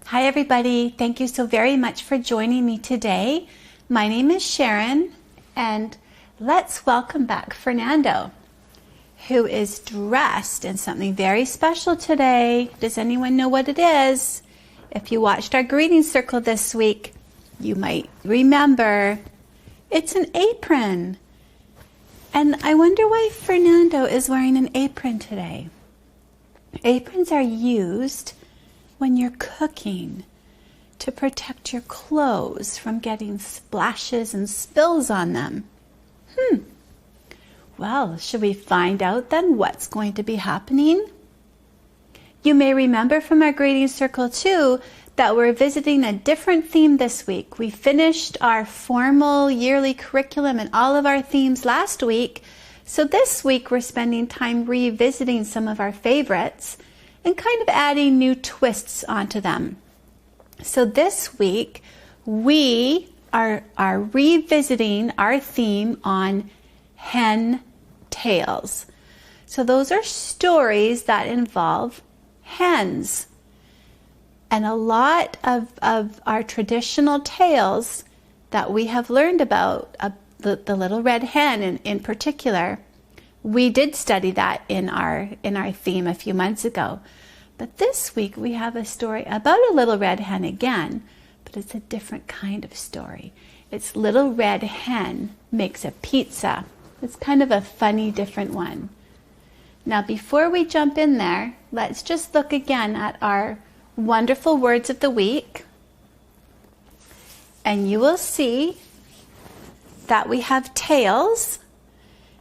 Hi everybody, thank you so very much for joining me today. My name is Sharon and let's welcome back Fernando, who is dressed in something very special today. Does anyone know what it is? If you watched our greeting circle this week, you might remember it's an apron. And I wonder why Fernando is wearing an apron today. Aprons are used when you're cooking to protect your clothes from getting splashes and spills on them. Well, should we find out then what's going to be happening? You may remember from our greeting circle too that we're visiting a different theme this week. We finished our formal yearly curriculum and all of our themes last week. So this week we're spending time revisiting some of our favorites and kind of adding new twists onto them. So this week we are revisiting our theme on hen tales. So those are stories that involve hens. And a lot of our traditional tales that we have learned about, the little red hen in particular, we did study that in our theme a few months ago. But this week we have a story about a little red hen again, but it's a different kind of story. It's Little Red Hen Makes a Pizza. It's kind of a funny, different one. Now before we jump in there, let's just look again at our wonderful words of the week. And you will see that we have tails.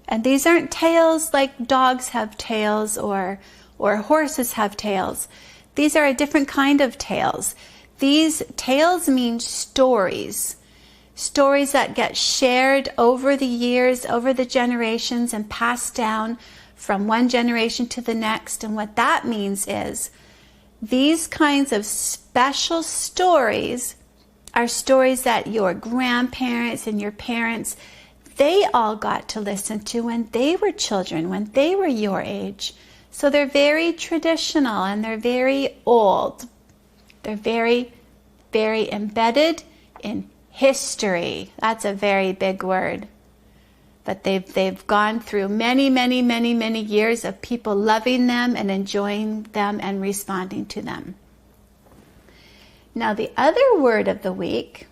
And these aren't tails like dogs have tails or horses have tails. These are a different kind of tails. These tails mean stories. Stories that get shared over the years, over the generations, and passed down from one generation to the next. And what that means is these kinds of special stories are stories that your grandparents and your parents, they all got to listen to when they were children, when they were your age. So they're very traditional and they're very old. They're very, very embedded in history. That's a very big word. But they've gone through many, many, many, many years of people loving them and enjoying them and responding to them. Now the other word of the week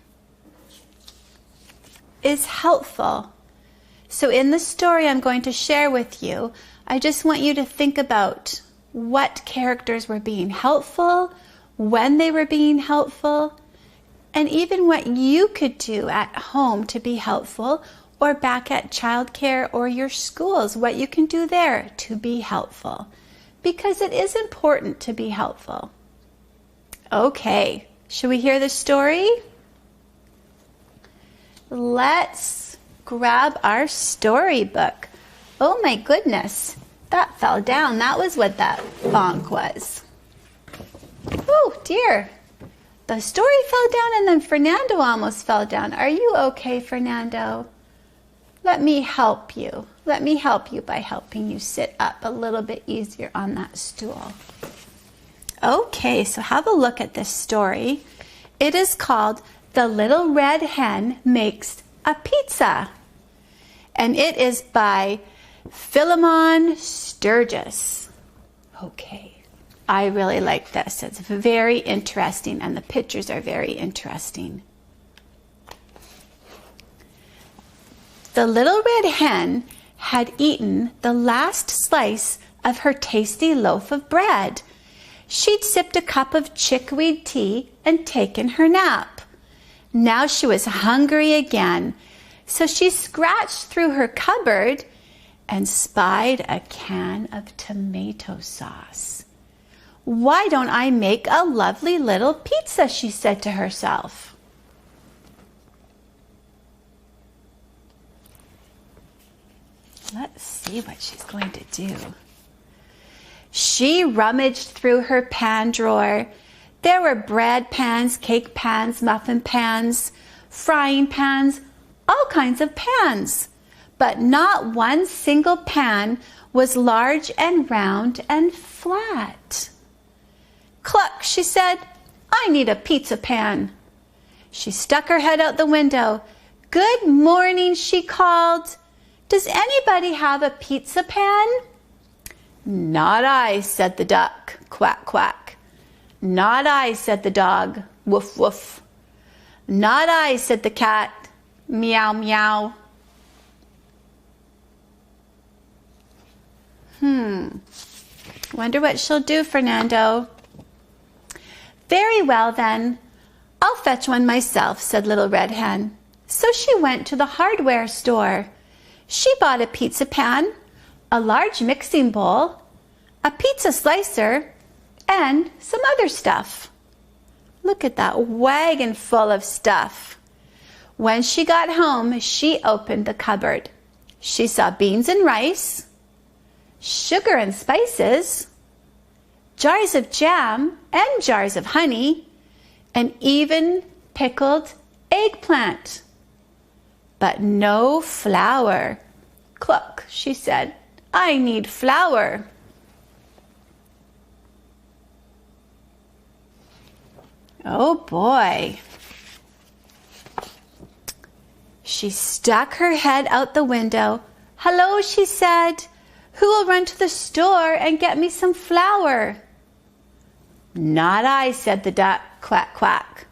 is helpful. So in the story I'm going to share with you, I just want you to think about what characters were being helpful, when they were being helpful, and even what you could do at home to be helpful, or back at childcare or your schools, what you can do there to be helpful. Because it is important to be helpful. Okay, should we hear the story? Let's grab our storybook. Oh my goodness, that fell down. That was what that bonk was. Oh dear. The story fell down and then Fernando almost fell down. Are you okay, Fernando? Let me help you. Let me help you by helping you sit up a little bit easier on that stool. Okay, so have a look at this story. It is called The Little Red Hen Makes a Pizza. And it is by Philemon Sturgis. Okay, I really like this. It's very interesting and the pictures are very interesting. The little red hen had eaten the last slice of her tasty loaf of bread. She'd sipped a cup of chickweed tea and taken her nap. Now she was hungry again, so she scratched through her cupboard and spied a can of tomato sauce. Why don't I make a lovely little pizza, she said to herself. Let's see what she's going to do. She rummaged through her pan drawer. There were bread pans, cake pans, muffin pans, frying pans, all kinds of pans. But not one single pan was large and round and flat. Cluck, she said, I need a pizza pan. She stuck her head out the window. Good morning, she called. Does anybody have a pizza pan? Not I, said the duck. Quack, quack. Not I, said the dog. Woof, woof. Not I, said the cat. Meow, meow. Wonder what she'll do, Fernando. Very well, then. I'll fetch one myself, said Little Red Hen. So she went to the hardware store. She bought a pizza pan, a large mixing bowl, a pizza slicer, and some other stuff. Look at that wagon full of stuff. When she got home, she opened the cupboard. She saw beans and rice, sugar and spices, jars of jam and jars of honey, and even pickled eggplant. But no flour. Cluck, she said, I need flour. Oh boy. She stuck her head out the window. Hello, she said. Who will run to the store and get me some flour? Not I, said the duck. Quack, quack.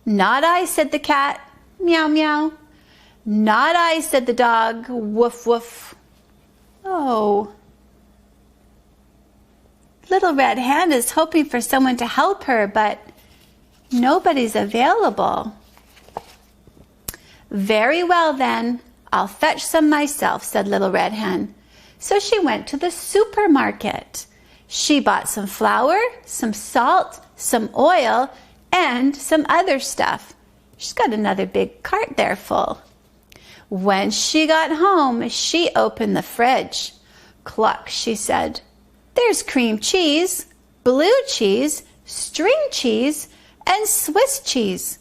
Not I, said the cat. Meow, meow. Not I, said the dog. Woof, woof. Oh. Little Red Hen is hoping for someone to help her, but nobody's available. Very well, then. I'll fetch some myself, said Little Red Hen. So she went to the supermarket. She bought some flour, some salt, some oil, and some other stuff. She's got another big cart there full. When she got home, she opened the fridge. Cluck, she said. There's cream cheese, blue cheese, string cheese, and Swiss cheese,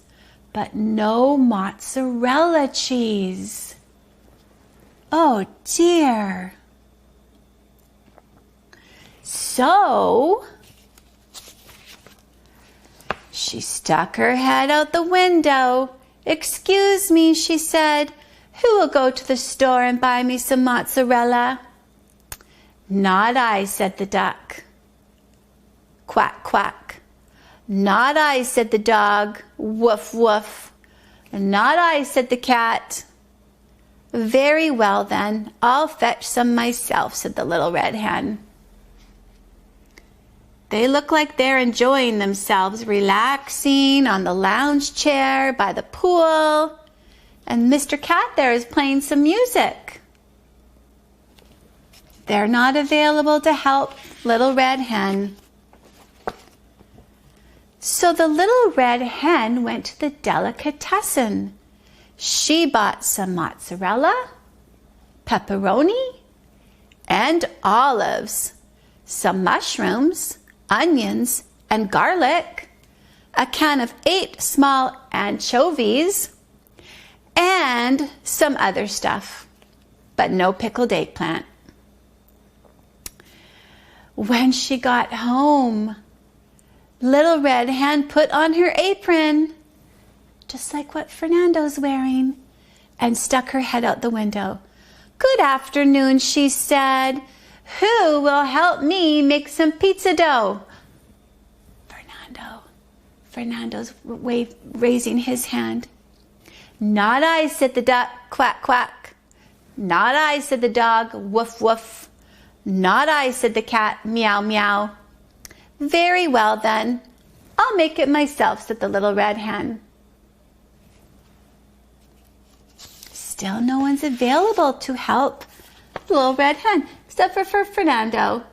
but no mozzarella cheese. Oh dear. So she stuck her head out the window. Excuse me, she said. Who will go to the store and buy me some mozzarella? Not I, said the duck. Quack, quack. Not I, said the dog. Woof, woof. Not I, said the cat. Very well, then. I'll fetch some myself, said the Little Red Hen. They look like they're enjoying themselves, relaxing on the lounge chair by the pool. And Mr. Cat there is playing some music. They're not available to help Little Red Hen. So the Little Red Hen went to the delicatessen. She bought some mozzarella, pepperoni, and olives, some mushrooms, onions, and garlic, a can of 8 small anchovies, and some other stuff, but no pickled eggplant. When she got home, Little Red Hen put on her apron, just like what Fernando's wearing, and stuck her head out the window. Good afternoon, she said. Who will help me make some pizza dough? Fernando's raising his hand. Not I, said the duck. Quack, quack. Not I, said the dog. Woof, woof. Not I, said the cat. Meow, meow. Very well, then. I'll make it myself, said the Little Red Hen. Still no one's available to help Little Red Hen, except for Fernando.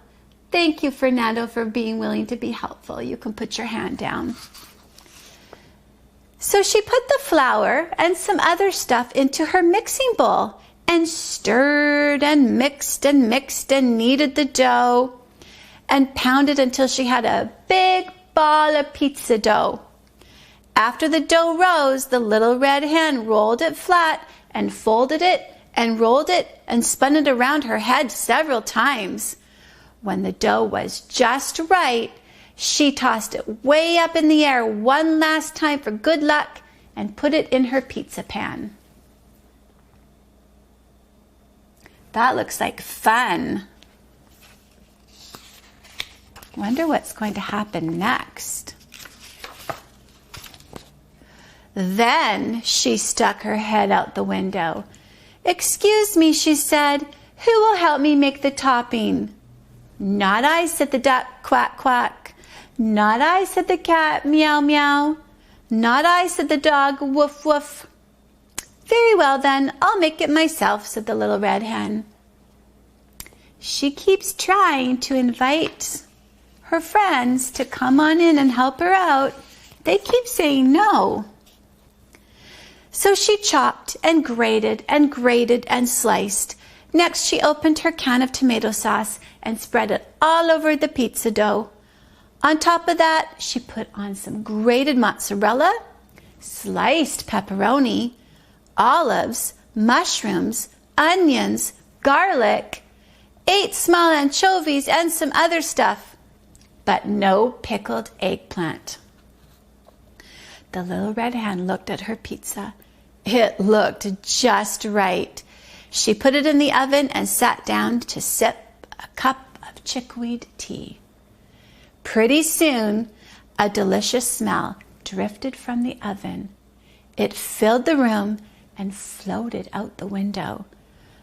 Thank you, Fernando, for being willing to be helpful. You can put your hand down. So she put the flour and some other stuff into her mixing bowl and stirred and mixed and kneaded the dough and pounded until she had a big ball of pizza dough. After the dough rose, the Little Red Hen rolled it flat and folded it and rolled it and spun it around her head several times. When the dough was just right, She tossed it way up in the air one last time for good luck and put it in her pizza pan. That looks like fun. Wonder what's going to happen next. Then she stuck her head out the window. "Excuse me," she said, "who will help me make the topping?" "Not I," said the duck, quack, quack. "Not I," said the cat, meow, meow. "Not I," said the dog, woof, woof. "Very well then, I'll make it myself," said the little red hen. She keeps trying to invite her friends to come on in and help her out. They keep saying no. So she chopped and grated and sliced. Next, she opened her can of tomato sauce and spread it all over the pizza dough. On top of that, she put on some grated mozzarella, sliced pepperoni, olives, mushrooms, onions, garlic, 8 small anchovies, and some other stuff, but no pickled eggplant. The little red hen looked at her pizza. It looked just right. She put it in the oven and sat down to sip a cup of chickweed tea. Pretty soon, a delicious smell drifted from the oven. It filled the room and floated out the window.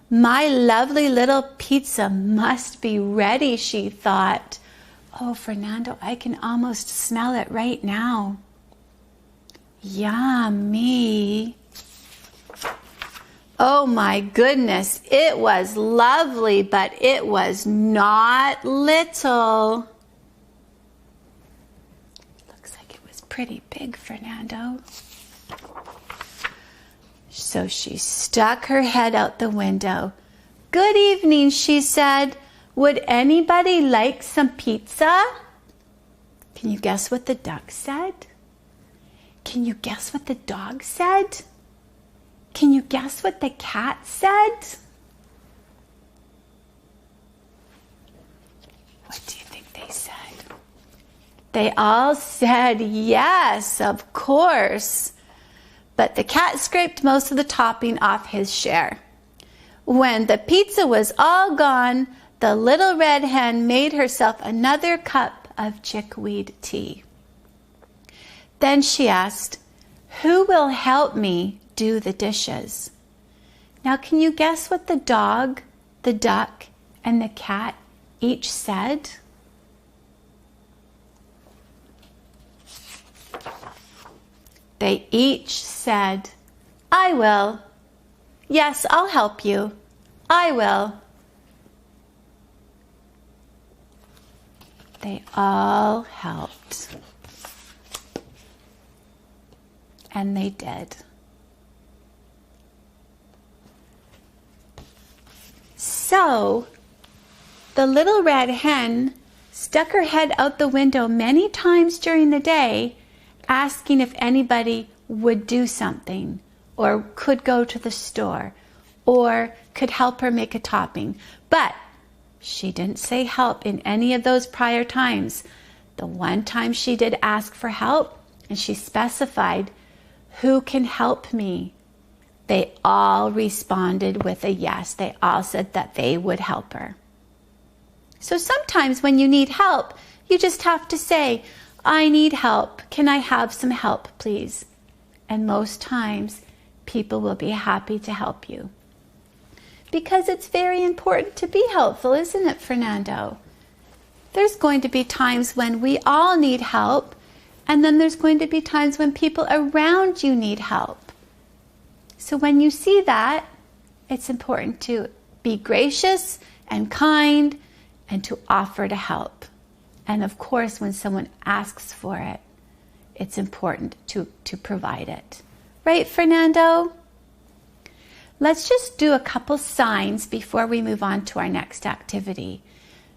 "My lovely little pizza must be ready," she thought. "Oh, Fernando, I can almost smell it right now. Yummy." Oh my goodness, it was lovely, but it was not little. Looks like it was pretty big, Fernando. So she stuck her head out the window. "Good evening," she said. "Would anybody like some pizza?" Can you guess what the duck said? Can you guess what the dog said? Can you guess what the cat said? What do you think they said? They all said yes, of course. But the cat scraped most of the topping off his share. When the pizza was all gone, the little red hen made herself another cup of chickweed tea. Then she asked, "Who will help me do the dishes?" Now, can you guess what the dog, the duck, and the cat each said? They each said, "I will. Yes, I'll help you. I will." They all helped. And they did. So, the little red hen stuck her head out the window many times during the day, asking if anybody would do something, or could go to the store, or could help her make a topping. But she didn't say help in any of those prior times. The one time she did ask for help, and she specified, "Who can help me?" They all responded with a yes. They all said that they would help her. So sometimes when you need help, you just have to say, "I need help. Can I have some help, please?" And most times, people will be happy to help you. Because it's very important to be helpful, isn't it, Fernando? There's going to be times when we all need help, and then there's going to be times when people around you need help. So when you see that, it's important to be gracious and kind and to offer to help. And of course, when someone asks for it, it's important to provide it. Right, Fernando? Let's just do a couple signs before we move on to our next activity.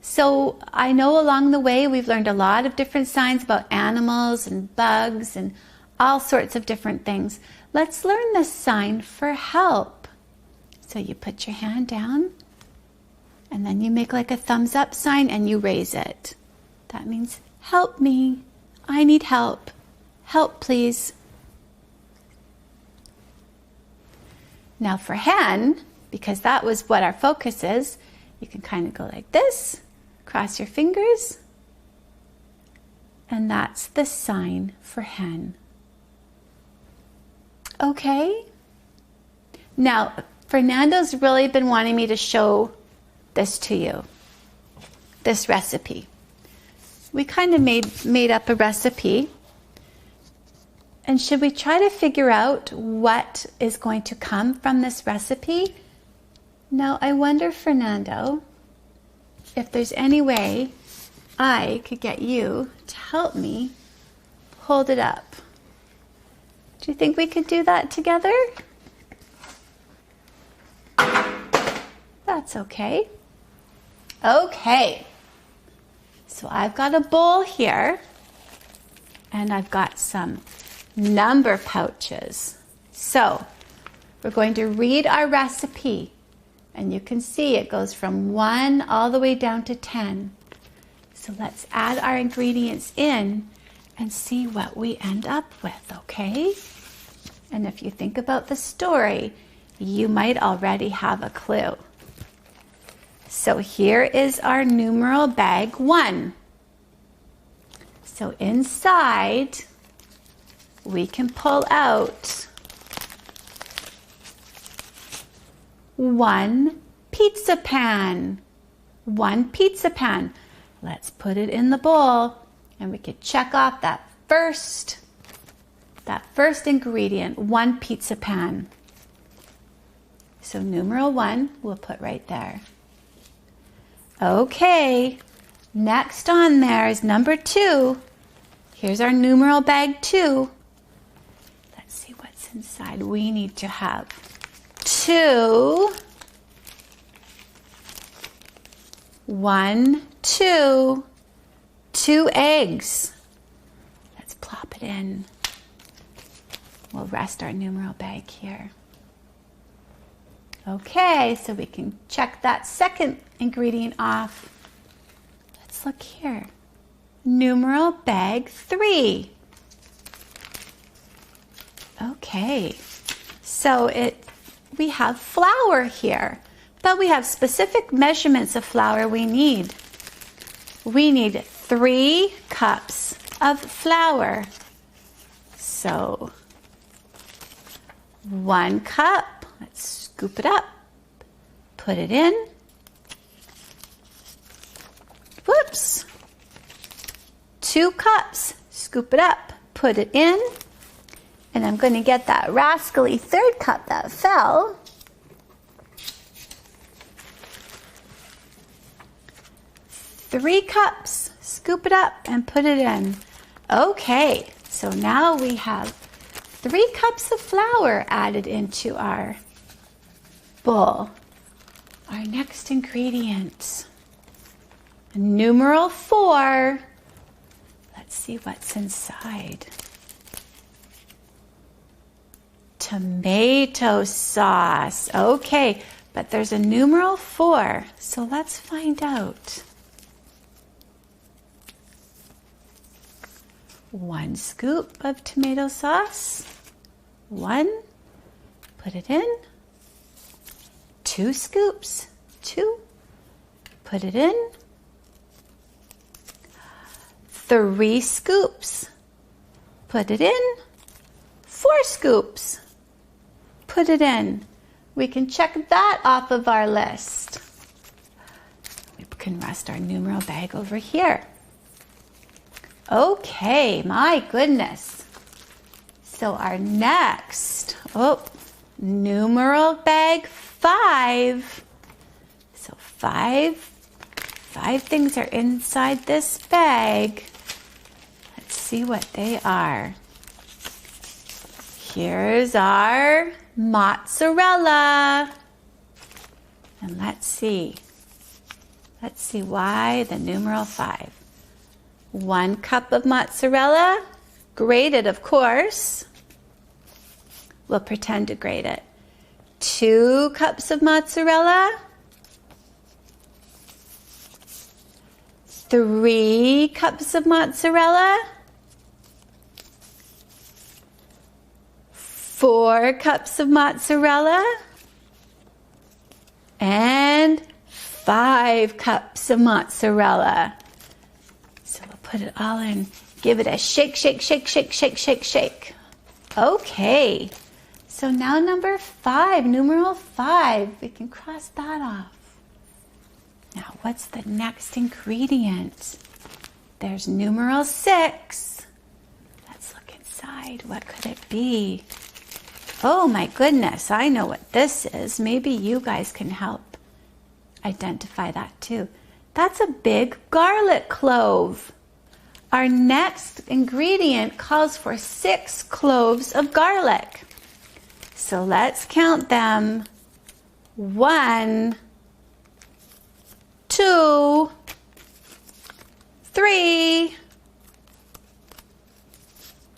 So I know along the way we've learned a lot of different signs about animals and bugs and all sorts of different things. Let's learn the sign for help. So you put your hand down and then you make like a thumbs up sign and you raise it. That means Help me. I need help. Help, please. Now for hen, because that was what our focus is, you can kind of go like this, cross your fingers, and that's the sign for hen. Okay? Now, Fernando's really been wanting me to show this to you, this recipe. We kind of made up a recipe. And should we try to figure out what is going to come from this recipe? Now, I wonder, Fernando, if there's any way I could get you to help me hold it up. Do you think we could do that together? That's okay. Okay. So I've got a bowl here, and I've got some number pouches. So we're going to read our recipe, and you can see it goes from 1 all the way down to 10. So let's add our ingredients in and see what we end up with, okay? And if you think about the story, you might already have a clue. So here is our numeral bag 1. So inside, we can pull out 1 pizza pan. 1 pizza pan. Let's put it in the bowl, and we could check off that first ingredient, 1 pizza pan. So numeral 1 we'll put right there. Okay, next on there is number 2. Here's our numeral bag 2. Let's see what's inside. We need to have 2, 2 eggs. Let's plop it in. We'll rest our numeral bag here. Okay, so we can check that second ingredient off. Let's look here. Numeral bag 3. Okay, so we have flour here, but we have specific measurements of flour we need. We need 3 cups of flour. So 1 cup, let's scoop it up, put it in. Whoops. 2 cups, scoop it up, put it in. And I'm going to get that rascally 3rd cup that fell. Three cups, scoop it up and put it in. Okay, so now we have 3 cups of flour added into our bowl. Our next ingredient, numeral 4. Let's see what's inside. Tomato sauce. Okay, but there's a numeral 4, so let's find out. 1 scoop of tomato sauce. 1. Put it in. 2 scoops. 2. Put it in. 3 scoops. Put it in. 4 scoops. Put it in. We can check that off of our list. We can rest our numeral bag over here. Okay, my goodness. So our next, numeral bag 5. So 5 things are inside this bag. Let's see what they are. Here's our mozzarella. And let's see why the numeral 5. 1 cup of mozzarella, grated of course. We'll pretend to grate it. 2 cups of mozzarella. 3 cups of mozzarella, 4 cups of mozzarella, and 5 cups of mozzarella. So we'll put it all in. Give it a shake, shake, shake, shake, shake, shake, shake. Okay. So now number 5, numeral 5. We can cross that off. Now what's the next ingredient? There's numeral 6. Let's look inside. What could it be? Oh my goodness, I know what this is. Maybe you guys can help identify that too. That's a big garlic clove. Our next ingredient calls for 6 cloves of garlic. So let's count them. 1, 2, 3,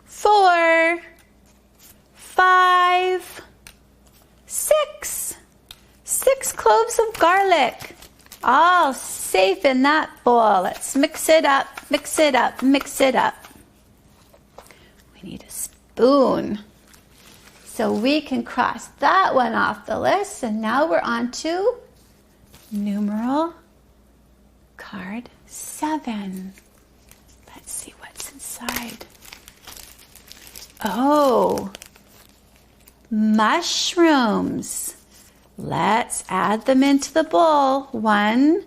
4, 5, 6. 6 cloves of garlic. All safe in that bowl. Let's mix it up, mix it up, mix it up. We need a spoon. So we can cross that one off the list. And now we're on to numeral card 7. Let's see what's inside. Oh, mushrooms. Let's add them into the bowl. 1,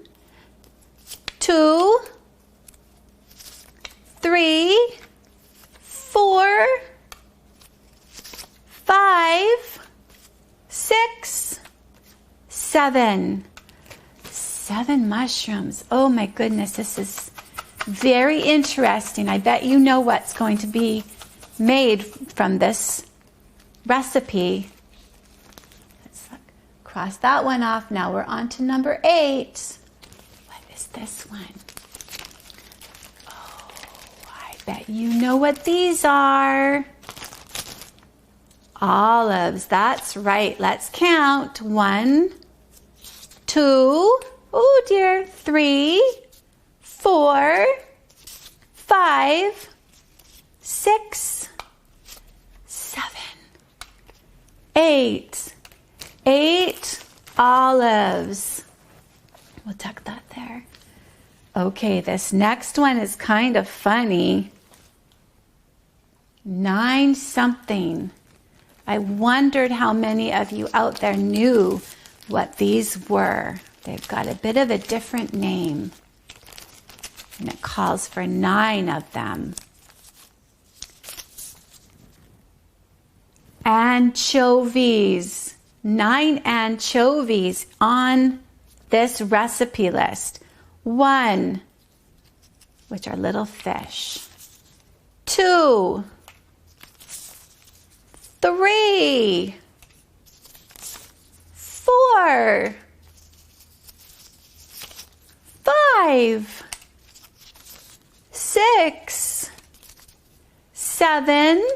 2, 3, 4, 5, 6, 7. 7 mushrooms. Oh my goodness, this is very interesting. I bet you know what's going to be made from this recipe. Let's look. Cross that one off. Now we're on to number 8. What is this one? Oh, I bet you know what these are. Olives. That's right. Let's count. 1, 2, oh dear, 3, 4, 5, 6, 7, 8. 8 olives. We'll tuck that there. Okay, this next one is kind of funny. 9 something. I wondered how many of you out there knew what these were. They've got a bit of a different name. And it calls for 9 of them. Anchovies. 9 anchovies on this recipe list. 1, which are little fish. 2, 3, 4, 5, 6, 7,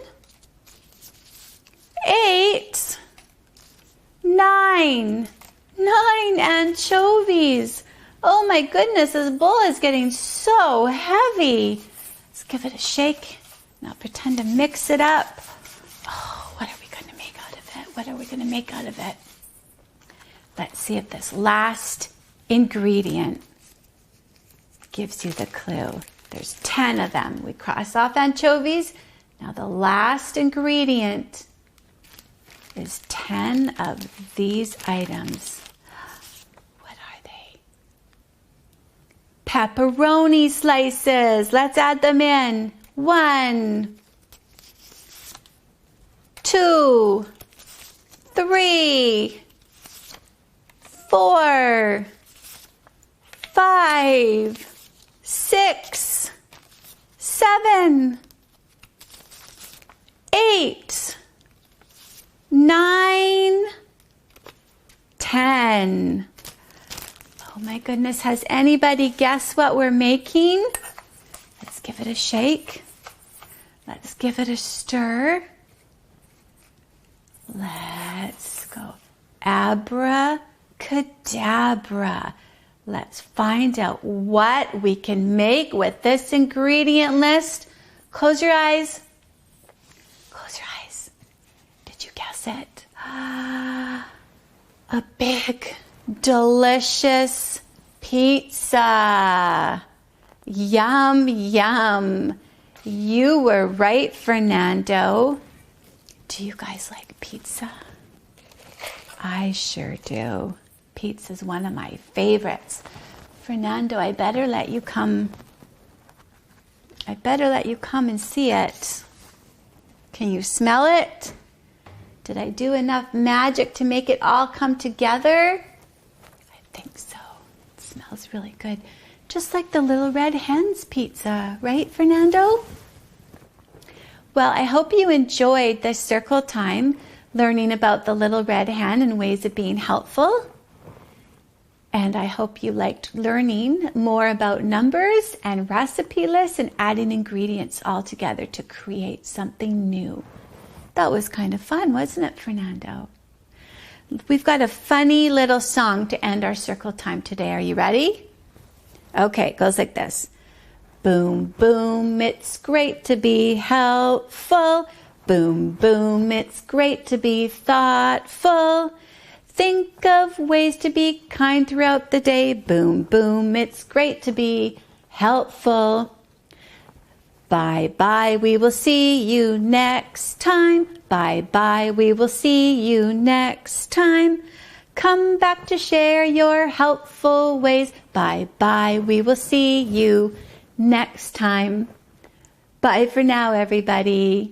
8, 9. 9 anchovies. Oh my goodness, this bowl is getting so heavy. Let's give it a shake. Now pretend to mix it up. Oh, what are we going to make out of it? What are we going to make out of it? Let's see if this last ingredient gives you the clue. There's 10 of them. We cross off anchovies. Now the last ingredient is 10 of these items. What are they? Pepperoni slices. Let's add them in. 1, 2, 3, 4, 5, 6, 7, 8, 9, 10. Oh my goodness, has anybody guessed what we're making? Let's give it a shake. Let's give it a stir. Let's go. Abracadabra. Let's find out what we can make with this ingredient list. Close your eyes. Close your eyes. Did you guess it? A big, delicious pizza. Yum, yum. You were right, Fernando. Do you guys like pizza? I sure do. Pizza's one of my favorites. Fernando, I better let you come and see it. Can you smell it? Did I do enough magic to make it all come together? I think so. It smells really good. Just like the Little Red Hen's pizza, right, Fernando? Well, I hope you enjoyed this circle time learning about the Little Red Hen and ways of being helpful. And I hope you liked learning more about numbers and recipe lists and adding ingredients all together to create something new. That was kind of fun, wasn't it, Fernando? We've got a funny little song to end our circle time today. Are you ready? Okay, it goes like this. Boom, boom, it's great to be helpful. Boom, boom, it's great to be thoughtful. Think of ways to be kind throughout the day. Boom, boom, it's great to be helpful. Bye, bye, we will see you next time. Bye, bye, we will see you next time. Come back to share your helpful ways. Bye, bye, we will see you next time. Bye for now, everybody.